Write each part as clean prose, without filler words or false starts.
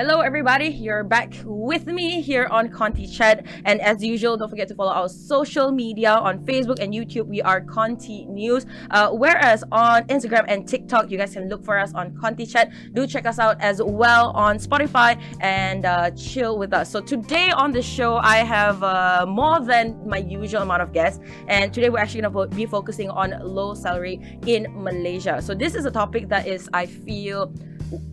Hello everybody, you're back with me here on ContyChat, and as usual, don't forget to follow our social media on Facebook and YouTube. We are ContyNews, whereas on Instagram and TikTok, you guys can look for us on ContyChat. Do check us out as well on Spotify and chill with us. So today on the show, I have more than my usual amount of guests, and today we're actually going to be focusing on low salary in Malaysia. So this is a topic that is, I feel,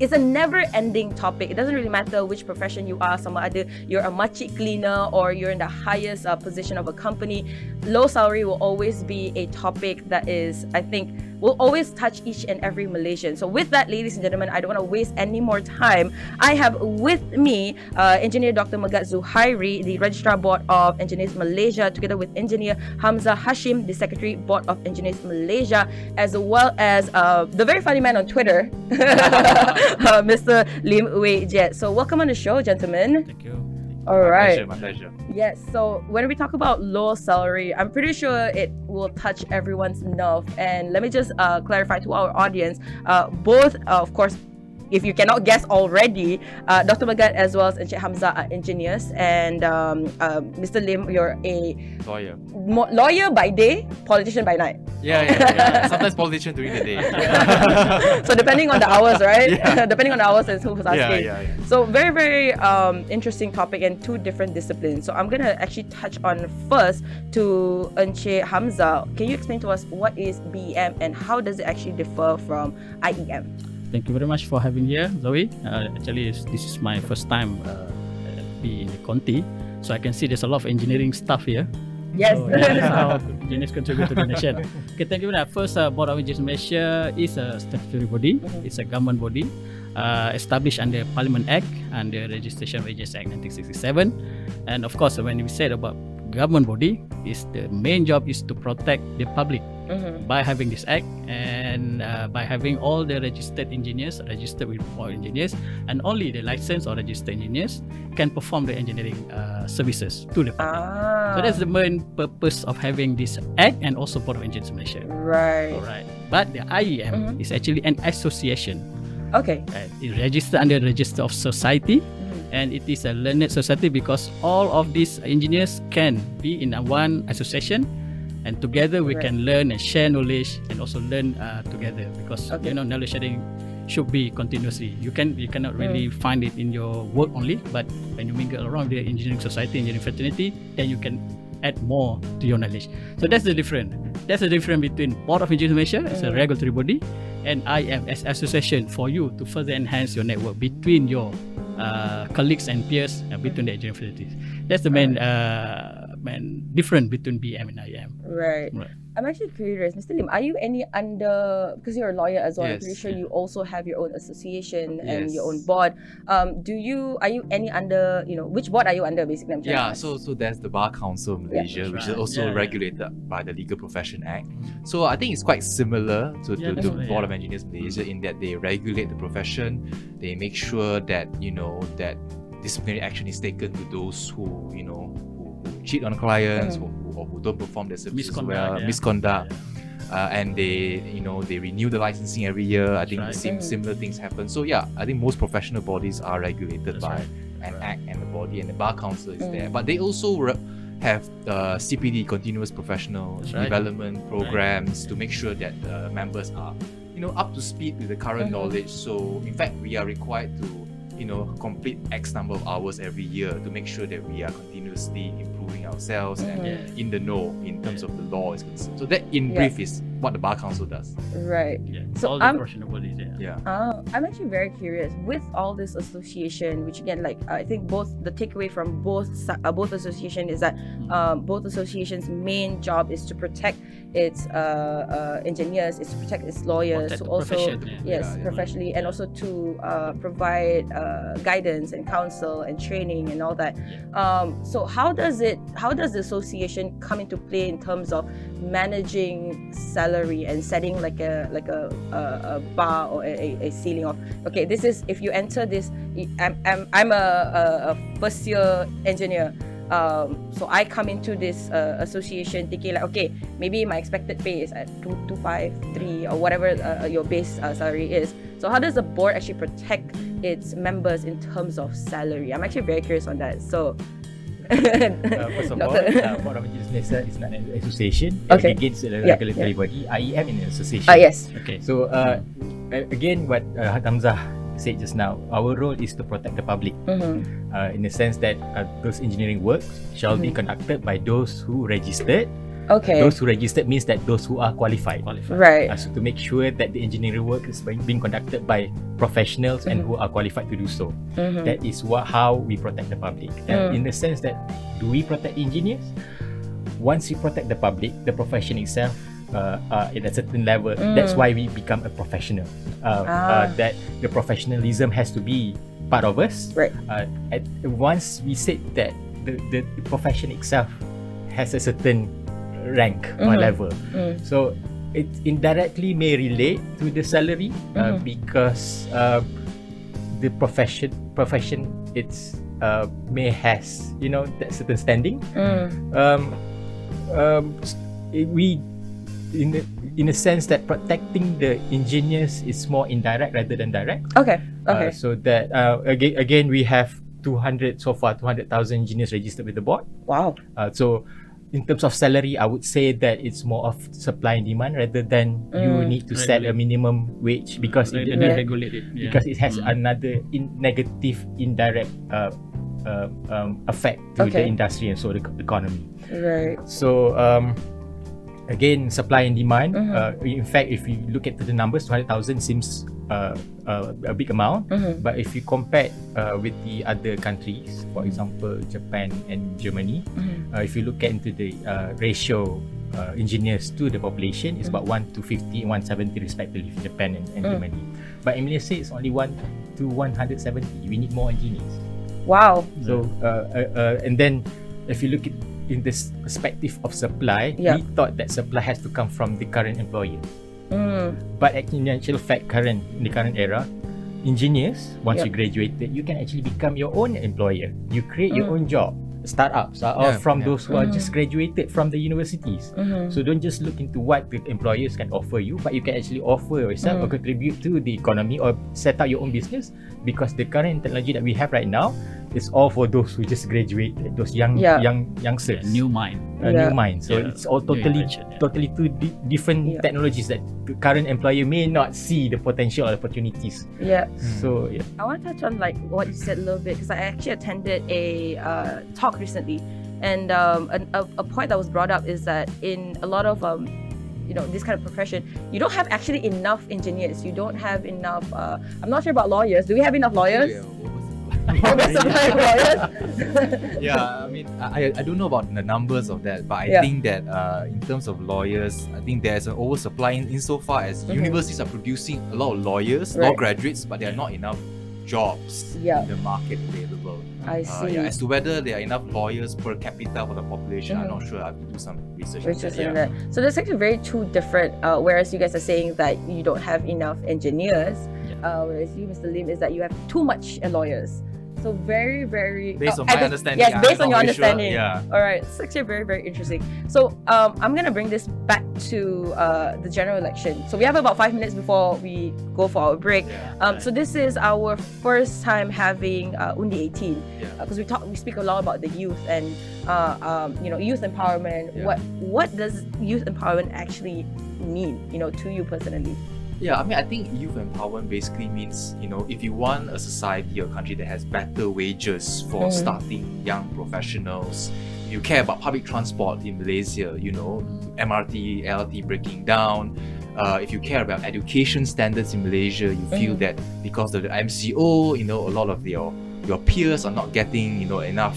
it's a never-ending topic. It doesn't really matter which profession you are. Either you're a makcik cleaner or you're in the highest position of a company. Low salary will always be a topic that is, I think, will always touch each and every Malaysian. So with that, ladies and gentlemen, I don't want to waste any more time. I have with me Engineer Dr. Megat Zuhairi, the Registrar Board of Engineers Malaysia, together with Engineer Hamzah Hashim, the Secretary Board of Engineers Malaysia, as well as the very funny man on Twitter, Mr. Lim Wei Jet. So welcome on the show, gentlemen. Thank you. All right. My pleasure. Yes, so when we talk about low salary, I'm pretty sure it will touch everyone's nerve. And let me just clarify to our audience, both, of course, if you cannot guess already, Dr. Megat as well as Encik Hamzah are engineers, and Mr. Lim, you're a lawyer by day, politician by night. Yeah. Sometimes politician during the day. So depending on the hours, right? Yeah. Depending on the hours is who's asking. Yeah. So very, very interesting topic and two different disciplines. So I'm gonna actually touch on first to Encik Hamzah. Can you explain to us what is BEM and how does it actually differ from IEM? Thank you very much for having here, Zoe. Actually, this is my first time be in Conty, so I can see there's a lot of engineering stuff here. Yes. So, that's how engineers contribute to the nation. Okay, thank you. First, Board of Engineers Malaysia is a statutory body. It's a government body established under Parliament Act and the Registration of Agents Act 1967. And of course, when we said about government body, is the main job is to protect the public by having this act and by having all the registered engineers registered with Board of Engineers, and only the licensed or registered engineers can perform the engineering services to the public. So that's the main purpose of having this act and also Board of Engineers Malaysia. Right. Alright. But the IEM is actually an association. Okay. It's registered under the Register of Society. And it is a learned society because all of these engineers can be in one association, and together we can learn and share knowledge and also learn together, because knowledge sharing should be continuously. You cannot really find it in your work only, but when you mingle around the engineering society, engineering fraternity, then you can add more to your knowledge. So that's the difference. That's the difference between Board of Engineers Malaysia as a regulatory body and IEM as association for you to further enhance your network between your colleagues and peers between the engineering facilities. That's the main difference between BM and IEM. Right. I'm actually curious, Mr. Lim, are you any under, because you're a lawyer as well, Yes. I'm pretty sure you also have your own association and your own board. Are you any under, which board are you under basically? I'm trying to ask. So there's the Bar Council of Malaysia, which is also regulated by the Legal Profession Act. So I think it's quite similar to the Board of Engineers Malaysia in that they regulate the profession. They make sure that that disciplinary action is taken to those who cheat on clients, who don't perform their services misconduct. And they renew the licensing every year. I think similar things happen. So I think most professional bodies are regulated by an act and a body, and the Bar Council is there. But they also have CPD, continuous professional development programs to make sure that members are up to speed with the current knowledge. So in fact, we are required to complete X number of hours every year to make sure that we are continuously improving ourselves and in the know in terms of the law is concerned. So that in brief is what the Bar Council does. Right. So all the professional bodies I'm actually very curious with all this association, which again, I think both the takeaway from both association is that both associations' main job is to protect its engineers, is to protect its lawyers, to also professionally, and also to provide guidance and counsel and training and all that. So how does the association come into play in terms of managing salary and setting like a bar or a ceiling of, okay, this is, if you enter this, I'm a first year engineer, So I come into this association thinking like, okay, maybe my expected pay is at 2,253 or whatever your base salary is. So how does the board actually protect its members in terms of salary? I'm actually very curious on that. So first of all, Board of Engineers is not an association. Okay. Against the regulatory body. IEM in an association. Yes. Okay. So again, what Hamzah said just now, our role is to protect the public. In the sense that those engineering works shall be conducted by those who registered. Okay. Those who registered means that those who are qualified. Right. So to make sure that the engineering work is being conducted by professionals and who are qualified to do so. That is how we protect the public. And in the sense that, do we protect engineers? Once we protect the public, the profession itself at a certain level, that's why we become a professional. That the professionalism has to be part of us. Right. Once we said that the profession itself has a certain rank or level, so it indirectly may relate to the salary because the profession it's may has that certain standing. We in a sense that protecting the engineers is more indirect rather than direct. Okay. So that again we have 200,000 engineers registered with the board. Wow. So in terms of salary, I would say that it's more of supply and demand rather than you need to set a minimum wage because it has another negative indirect effect to the industry and so the economy. Right. So again, supply and demand. In fact, if you look at the numbers, 200,000 seems a big amount. But if you compare with the other countries, for example, Japan and Germany, if you look into the ratio engineers to the population, it's about 1 to 50 and 170 respectively for Japan and Germany. But in Malaysia, it's only 1 to 170. We need more engineers. Wow. So and then if you look at in this perspective of supply, we thought that supply has to come from the current employer. But in actual fact, in the current era, engineers, once you graduated, you can actually become your own employer. You create your own job. Startups are from those who are just graduated from the universities. So don't just look into what the employers can offer you, but you can actually offer yourself or contribute to the economy or set up your own business, because the current technology that we have right now is all for those who just graduated, those youngsters. New mind. New mind. So it's all totally two different technologies that the current employer may not see the potential or opportunities. So I want to touch on like what you said a little bit, because I actually attended a talk recently, and a point that was brought up is that in a lot of this kind of profession, you don't have actually enough engineers. You don't have enough. I'm not sure about lawyers. Do we have enough lawyers? Yeah, I mean, I don't know about the numbers of that, but I think that in terms of lawyers, I think there's an oversupply insofar as universities are producing a lot of lawyers, law graduates, but there are not enough jobs in the market available. I see. As to whether there are enough lawyers per capita for the population, I'm not sure. I have to do some research on that. So there's actually very two different, whereas you guys are saying that you don't have enough engineers, whereas you, Mr. Lim, is that you have too much lawyers. So very, very... Based on my understanding. Yes, based on your understanding. Sure. All right, it's actually very, very interesting. So I'm going to bring this back to the general election. So we have about 5 minutes before we go for our break. So this is our first time having Undi 18. Because we speak a lot about the youth and youth empowerment. What does youth empowerment actually mean, to you personally? Yeah, I mean, I think youth empowerment basically means, if you want a society or country that has better wages for starting young professionals, you care about public transport in Malaysia, MRT, LRT breaking down. If you care about education standards in Malaysia, you feel that because of the MCO, a lot of your peers are not getting, enough,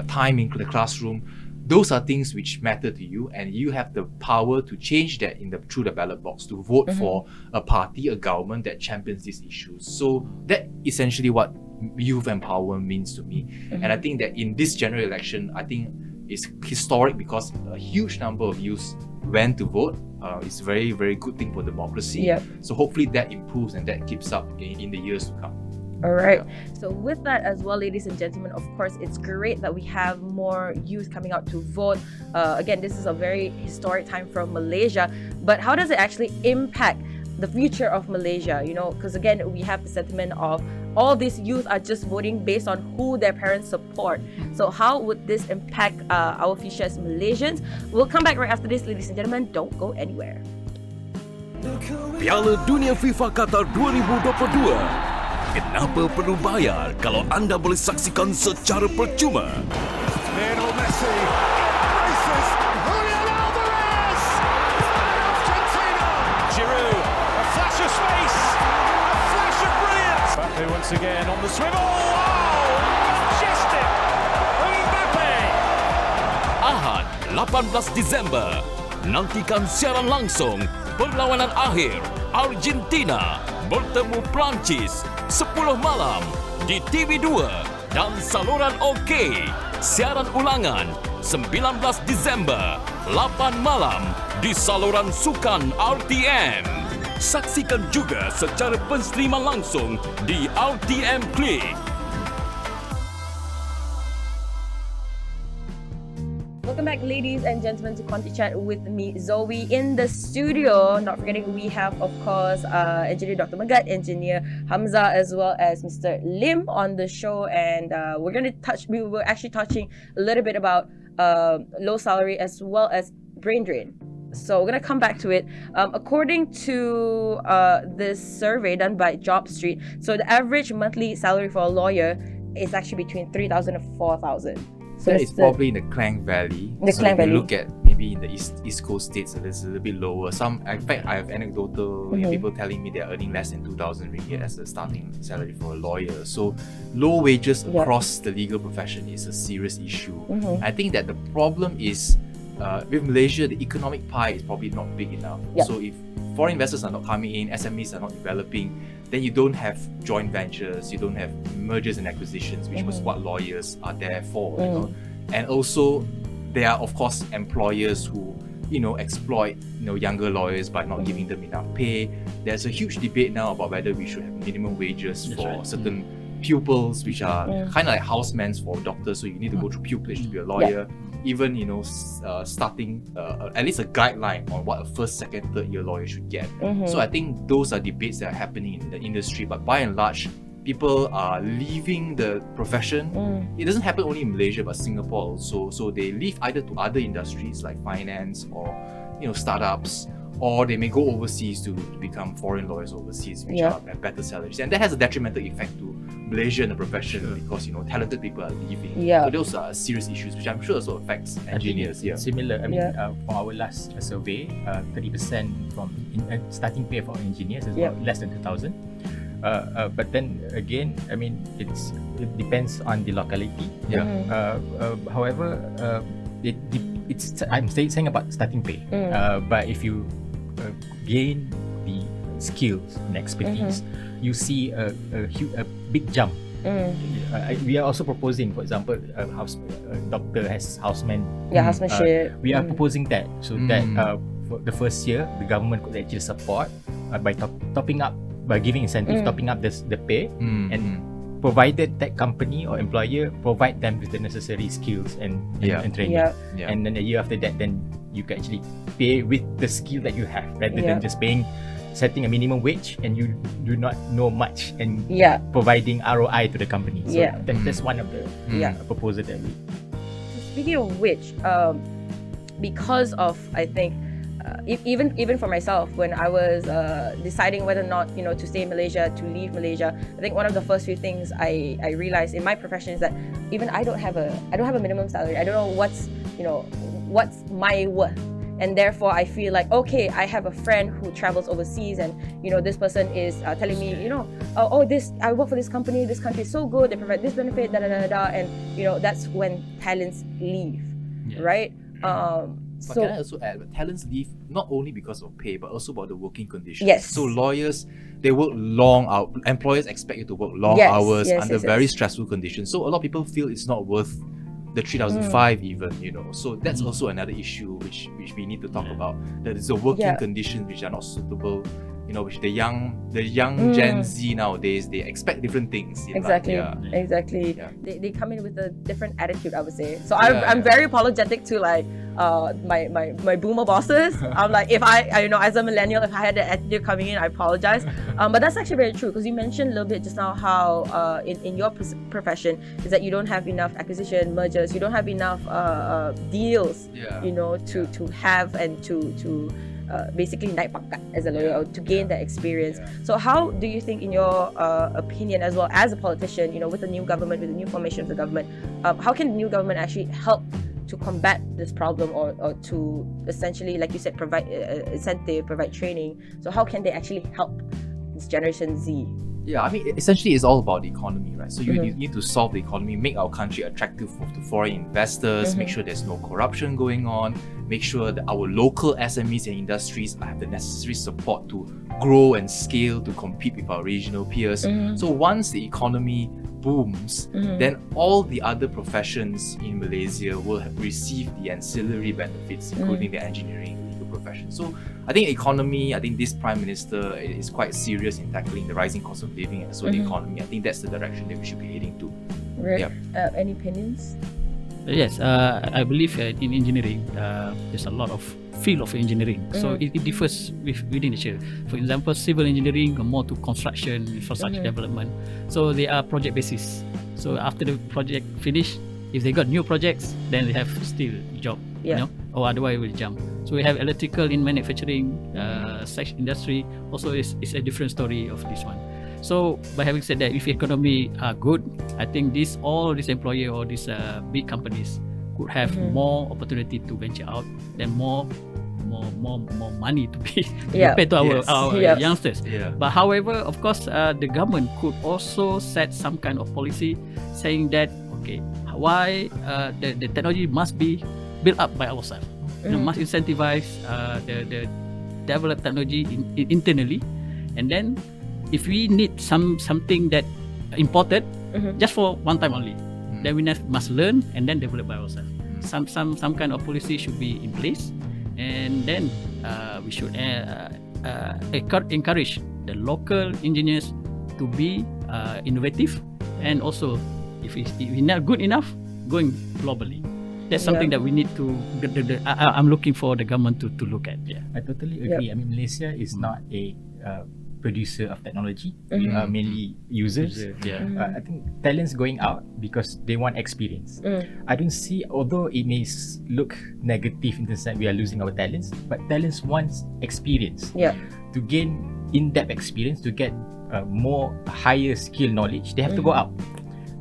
time in the classroom. Those are things which matter to you, and you have the power to change that through the ballot box, to vote for a party, a government that champions these issues. So that essentially what youth empowerment means to me. And I think that in this general election, I think it's historic because a huge number of youths went to vote. It's a very, very good thing for democracy. So hopefully that improves and that keeps up in the years to come. All right. So with that as well, ladies and gentlemen, of course, it's great that we have more youth coming out to vote. Again, this is a very historic time for Malaysia. But how does it actually impact the future of Malaysia? You know, because again, we have the sentiment of all these youth are just voting based on who their parents support. So how would this impact our future as Malaysians? We'll come back right after this, ladies and gentlemen. Don't go anywhere. Piala Dunia FIFA Qatar 2022. Kenapa perlu bayar kalau anda boleh saksikan secara percuma? Lionel Messi races Julian Alvarez, Argentina. Giroud, a flash of space, a flash of brilliance. Mbappe once again on the swivel. Oh, majestic! Mbappe. Ahad, 18 Disember. Nantikan siaran langsung perlawanan akhir Argentina bertemu Perancis 10 malam di TV2 dan saluran OK. Siaran ulangan 19 Disember 8 malam di saluran sukan RTM. Saksikan juga secara penstreaman langsung di RTM Click. Welcome back, ladies and gentlemen, to ContyChat with me, Zoe, in the studio. Not forgetting, we have, of course, Engineer Dr. Magat, Engineer Hamza, as well as Mr. Lim on the show. And we were actually touching a little bit about low salary as well as brain drain. So we're going to come back to it. According to this survey done by Job Street, so the average monthly salary for a lawyer is actually between 3,000 and 4,000. So that is probably in the Klang Valley. The Klang Valley. If you look at maybe in the East Coast states, it's a little bit lower. In fact, I have anecdotal people telling me they're earning less than 2,000 ringgit as a starting salary for a lawyer. So low wages across the legal profession is a serious issue. I think that the problem is with Malaysia, the economic pie is probably not big enough. So if foreign investors are not coming in, SMEs are not developing, then you don't have joint ventures, you don't have mergers and acquisitions, which was what lawyers are there for, you know. And also, there are of course employers who, you know, exploit, you know, younger lawyers by not giving them enough pay. There's a huge debate now about whether we should have minimum wages for certain pupils, which are kind of like housemans for doctors. So you need to go through pupillage to be a lawyer. Even, you know, starting at least a guideline on what a first, second, third year lawyer should get. So I think those are debates that are happening in the industry. But by and large, people are leaving the profession. It doesn't happen only in Malaysia, but Singapore also. So they leave either to other industries like finance or, you know, startups, or they may go overseas to become foreign lawyers overseas, which are at better salaries. And that has a detrimental effect to Malaysia and the profession because, you know, talented people are leaving. So those are serious issues, which I'm sure also affects engineers. Similar. I mean, for our last survey, 30% from starting pay for engineers is about less than 2,000. But then again, I mean, it depends on the locality. However, I'm saying about starting pay. But if you gain the skills and expertise, you see a big jump. We are also proposing, for example, a doctor has houseman. Housemanship. We are proposing that so that for the first year, the government could actually support by topping up, by giving incentive, topping up the pay, and provided that company or employer provide them with the necessary skills and training. And then a year after that, then you can actually pay with the skill that you have, rather than just setting a minimum wage and you do not know much and providing ROI to the company. So that's one of the proposals that we. Speaking of which, because of, I think, even for myself, when I was deciding whether or not, you know, to stay in Malaysia, to leave Malaysia, I think one of the first few things I realized in my profession is that even I don't have a minimum salary. I don't know what's my worth. And therefore, I feel like, okay, I have a friend who travels overseas, and, you know, this person is telling me, you know, I work for this company, this country is so good, they provide this benefit, and, you know, that's when talents leave, right? But can I also add, talents leave not only because of pay, but also about the working conditions. So lawyers, they work long hours. Employers expect you to work long hours under very stressful conditions. So a lot of people feel it's not worth the 3,005 even, you know. So that's also another issue which we need to talk about. That is the working conditions which are not suitable which the young Gen Z nowadays, they expect different things. Exactly. Exactly. They come in with a different attitude, I would say. So I'm very apologetic to like my boomer bosses. I'm like, if I as a millennial, if I had that attitude coming in, I apologize. But that's actually very true, because you mentioned a little bit just now how in your profession is that you don't have enough acquisition mergers, you don't have enough deals, to have and to basically naik pangkat as a lawyer, or to gain that experience. So how do you think, in your opinion, as well as a politician, with the new government, with the new formation of the government, how can the new government actually help to combat this problem, or to essentially, like you said, provide incentive, provide training? So how can they actually help this Generation Z? Yeah, I mean, essentially it's all about the economy, right? So you need to solve the economy, make our country attractive to foreign investors, make sure there's no corruption going on, make sure that our local SMEs and industries have the necessary support to grow and scale to compete with our regional peers. So once the economy booms, then all the other professions in Malaysia will have received the ancillary benefits, including the engineering, legal profession. So I think this Prime Minister is quite serious in tackling the rising cost of living and so the economy. I think that's the direction that we should be heading to. Right. Any opinions? Yes, I believe in engineering, there's a lot of field of engineering. So it differs within Asia. For example, civil engineering more to construction, infrastructure development. So they are project basis. So after the project finish, if they got new projects, then they have still job, or otherwise will jump. So we have electrical in manufacturing, sex industry. Also, it's a different story of this one. So by having said that, if economy are good, I think all these employer or these big companies could have more opportunity to venture out, then more money to be paid to our youngsters. But however, of course, the government could also set some kind of policy saying that why the technology must be built up by ourselves. Must incentivize the developed technology internally, and then if we need something that imported just for one time only, then we must learn and then develop by ourselves. Some kind of policy should be in place, and then we should encourage the local engineers to be innovative, and also if we're not good enough, going globally. That's something that we need to. I'm looking for the government to look at. I totally agree. I mean, Malaysia is not a producer of technology. We are mainly users. I think talents going out because they want experience. I don't see, although it may look negative in the sense that we are losing our talents, but talents want experience. To gain in-depth experience, to get more higher skill knowledge, they have to go out.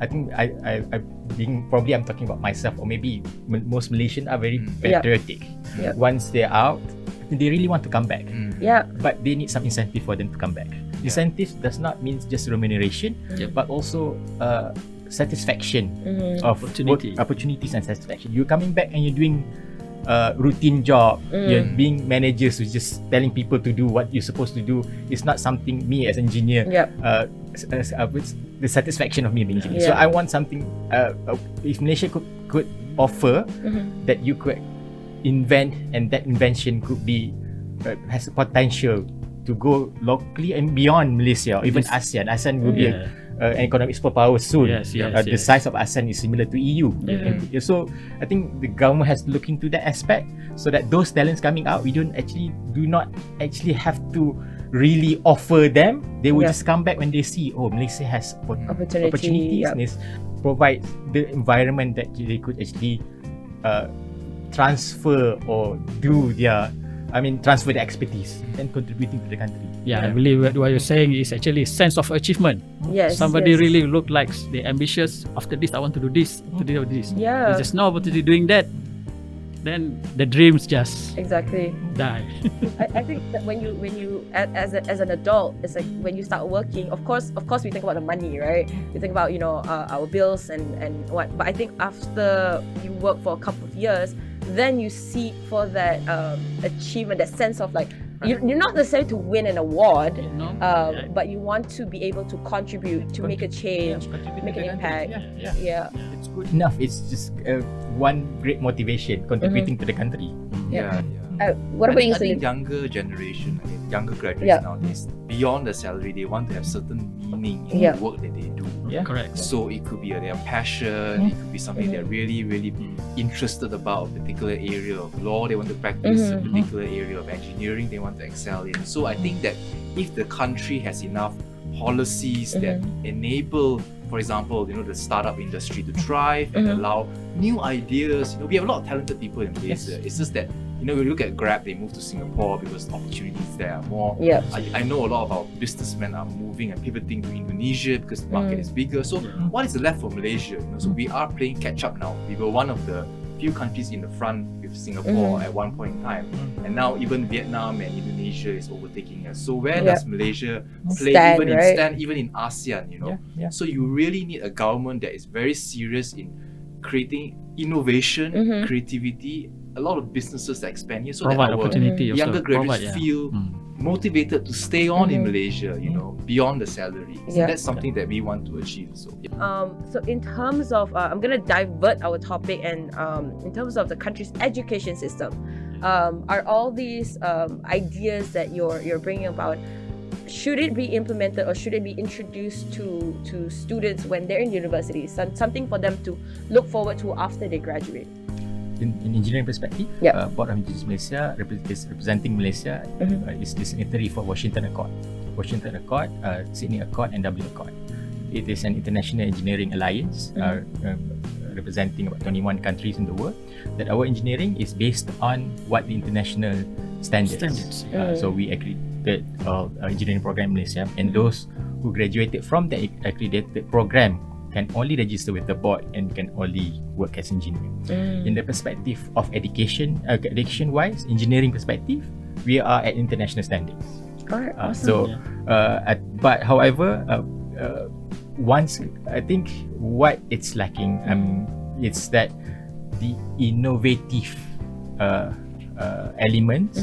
I think I'm talking about myself, or maybe most Malaysians are very patriotic. Once they're out, they really want to come back. But they need some incentive for them to come back. Incentive does not mean just remuneration, but also satisfaction of opportunities and satisfaction. You're coming back and you're doing routine job. You're being managers who's just telling people to do what you're supposed to do. It's not something me as engineer. The satisfaction of me being engineer. So I want something. If Malaysia could offer that you could invent, and that invention could be has a potential to go locally and beyond Malaysia, or even ASEAN. ASEAN will be an economic superpower soon. The size of ASEAN is similar to EU. So I think the government has to look into that aspect, so that those talents coming out, we do not actually have to really offer them. They will just come back when they see, Malaysia has opportunities, and provide the environment that they could actually transfer or transfer the expertise and contributing to the country. I believe what you're saying is actually sense of achievement. Somebody really look like they're ambitious. After this, I want to do this, to do this. If there's no opportunity doing that, then the dreams just die. I think that when you as an adult, it's like when you start working, of course we think about the money, right? We think about our bills and what. But I think after you work for a couple of years, then you seek for that achievement, that sense of like you're not necessarily to win an award, but you want to be able to contribute, to make a change, make an impact. It's good enough. It's just one great motivation, contributing to the country. What about you, I think Salim? younger generation, younger graduates nowadays, beyond the salary, they want to have certain meaning in the work that they do. Yeah. Correct. So it could be their passion, it could be something they're really, really interested about, a particular area of law they want to practice, a particular area of engineering they want to excel in. So I think that if the country has enough policies that enable, for example, the startup industry to thrive and allow new ideas. We have a lot of talented people in Malaysia. It's just that we look at Grab, they move to Singapore because opportunities there are more. I know a lot of our businessmen are moving and pivoting to Indonesia because the market is bigger. So what is left for Malaysia? So we are playing catch up now. We were one of the few countries in the front with Singapore at one point in time, and now even Vietnam and Indonesia is overtaking us. So where does Malaysia play stand even in ASEAN? So you really need a government that is very serious in creating innovation, creativity, a lot of businesses that expand here, so provide that our opportunity younger graduates provide, feel motivated to stay on in Malaysia, beyond the salary. So that's something that we want to achieve. So so in terms of, I'm gonna divert our topic, and in terms of the country's education system, are all these ideas that you're bringing about, should it be implemented or should it be introduced to students when they're in university? Something for them to look forward to after they graduate. In engineering perspective, Board of Engineers Malaysia is representing Malaysia is the signatory for Washington Accord, Sydney Accord and Dublin Accord. It is an international engineering alliance representing about 21 countries in the world, that our engineering is based on what the international standards. So we accredited our engineering program in Malaysia, and those who graduated from the accredited program can only register with the board and can only work as engineer. In the perspective of education wise, engineering perspective, we are at international standards. Alright, awesome. But however, once I think what it's lacking, it's that the innovative elements,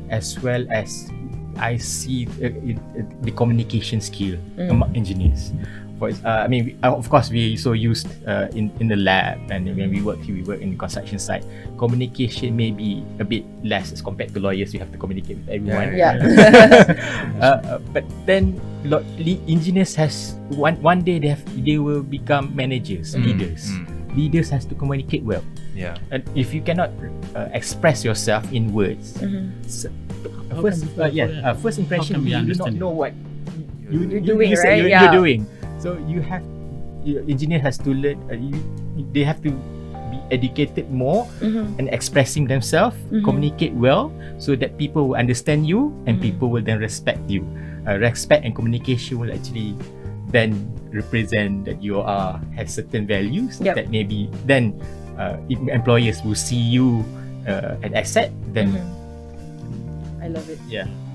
as well as I see the communication skill among engineers. Of course, we so used in the lab, and when we work in the construction site, communication may be a bit less as compared to lawyers. You have to communicate with everyone. But then engineers has one day they will become managers, leaders. Leaders has to communicate well. And if you cannot express yourself in words, first impression, you do not know what you're doing. You're doing. So engineer has to learn. They have to be educated more and expressing themselves, communicate well, so that people will understand you and people will then respect you. Respect and communication will actually then represent that you has certain values that maybe then employers will see you an asset. Then I love it.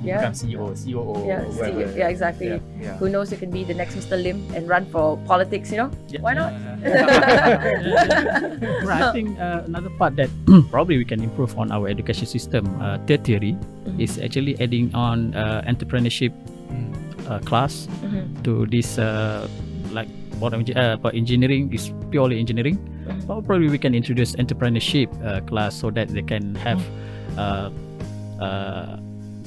Become CEO, COO, whatever. Exactly. Who knows, you can be the next Mr. Lim and run for politics, Why not? I think another part that probably we can improve on our education system, tertiary, is actually adding on entrepreneurship class to this like for engineering is purely engineering. Probably we can introduce entrepreneurship class so that they can have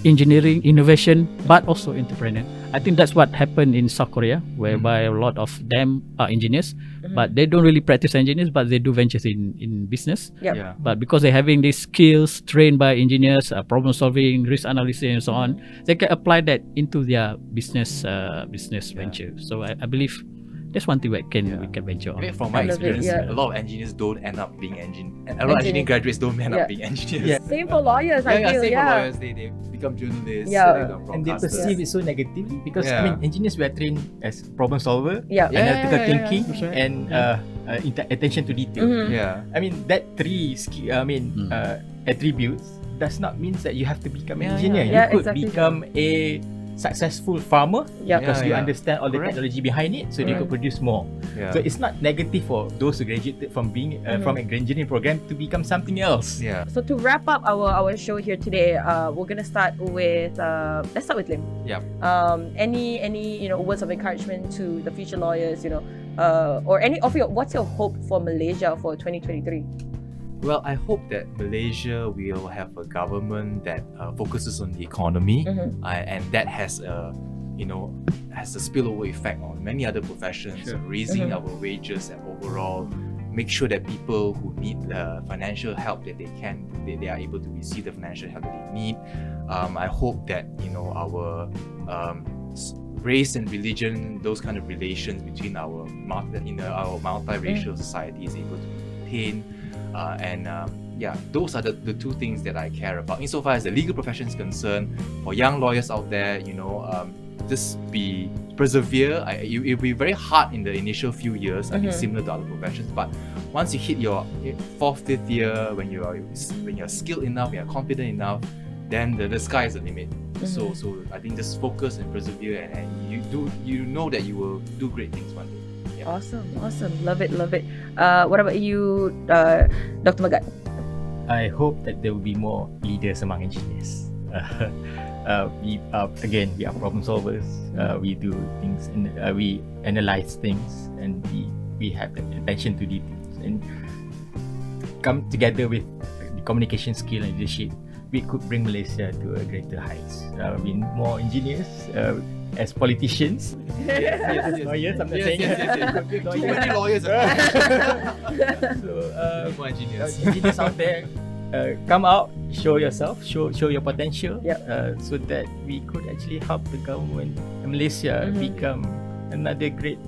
engineering, innovation, but also entrepreneur. I think that's what happened in South Korea, whereby a lot of them are engineers, but they don't really practice engineers, but they do ventures in business. But because they're having these skills trained by engineers, problem solving, risk analysis, and so on, they can apply that into their business venture. So I believe that's one thing we can venture on. From my experience, a lot of engineers don't end up being engineers. A lot of engineering graduates don't end up being engineers. Same for lawyers, I feel. Same for lawyers. They become journalists. And they perceive it so negatively because engineers were trained as problem solver, analytical thinking, and attention to detail. That three attributes does not mean that you have to become an engineer. You could become a successful farmer because you understand all the technology behind it, so they could produce more. So it's not negative for those who graduated from being from an engineering program to become something else. So to wrap up our show here today, we're gonna start with let's start with Lim. Any words of encouragement to the future lawyers, or any of your, what's your hope for Malaysia for 2023? Well, I hope that Malaysia will have a government that focuses on the economy, and that has a spillover effect on many other professions, raising our wages and overall make sure that people who need financial help that they are able to receive the financial help that they need. I hope that our race and religion, those kind of relations between our multiracial society is able to be maintained. Those are the two things that I care about. Insofar as the legal profession is concerned, for young lawyers out there, just persevere. It'll be very hard in the initial few years, I think similar to other professions, but once you hit your 4th, 5th year, when you're skilled enough, you're confident enough, then the sky is the limit. So I think just focus and persevere, and you know that you will do great things one day. Yeah. Awesome. Love it. What about you, Dr. Magat? I hope that there will be more leaders among engineers. We are problem solvers. We do things, and we analyze things, and we have the attention to details, and come together with the communication skill and leadership. We could bring Malaysia to a greater heights. We need more engineers as politicians. Lawyers, I'm not saying. Too many lawyers. More engineers. Engineers out there, come out, show yourself, show your potential, so that we could actually help the government and Malaysia become another great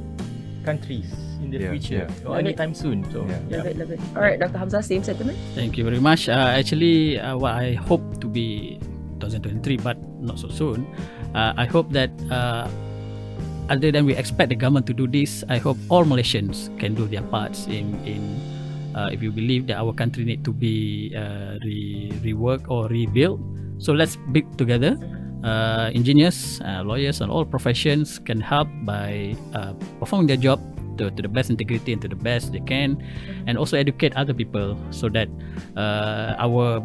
countries in the future or anytime soon. So Love it. All right, Dr. Hamzah, same sentiment. Thank you very much. What I hope to be 2023, but not so soon. I hope that other than we expect the government to do this, I hope all Malaysians can do their parts in if you believe that our country need to be reworked or rebuilt. So let's be together. Engineers, lawyers, and all professions can help by performing their job to the best integrity and to the best they can, and also educate other people so that our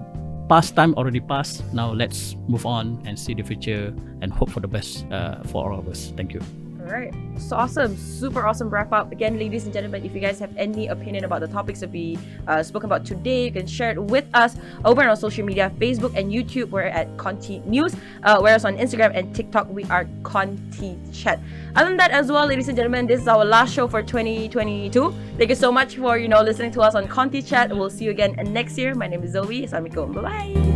past time already passed. Now let's move on and see the future and hope for the best for all of us. Thank you. All right, so awesome, super awesome wrap up. Again, ladies and gentlemen, if you guys have any opinion about the topics that we spoke about today, you can share it with us over on our social media, Facebook and YouTube. We're at ContyNews, whereas on Instagram and TikTok we are ContyChat. Other than that as well, ladies and gentlemen, this is our last show for 2022. Thank you so much for listening to us on ContyChat. We'll see you again next year. My name is Zoe. Assalamualaikum. Bye bye.